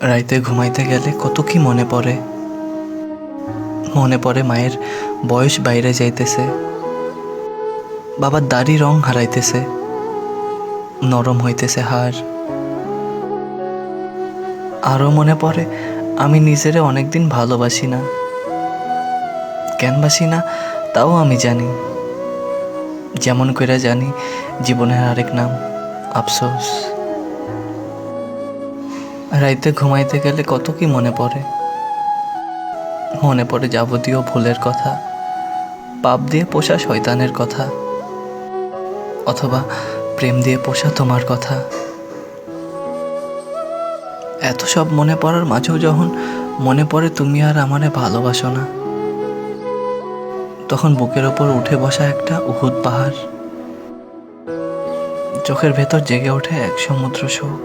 রাইতে ঘুমাইতে গেলে কত কি মনে পড়ে। মনে পড়ে মায়ের বয়স বাইরে যাইতেছে, বাবার দাড়ি রং হারাইতেছে, নরম হইতেছে হাড়। আরও মনে পড়ে আমি নিজেরে অনেকদিন ভালোবাসি না। কেন বাসি না তাও আমি জানি, যেমন করে জানি জীবনের আরেক নাম আফসোস। রাইতে ঘুমাইতে গেলে কত কি মনে পড়ে। মনে পড়ে যাবতীয় ভুলের কথা, পাপ দিয়ে পোষা শয়তানের কথা, অথবা প্রেম দিয়ে পোষা তোমার কথা। এত সব মনে পড়ার মাঝেও যখন মনে পড়ে তুমি আর আমারে ভালোবাসো না, তখন বুকের ওপর উঠে বসা একটা উহুদ পাহাড়, চোখের ভেতর জেগে ওঠে এক সমুদ্র শোক।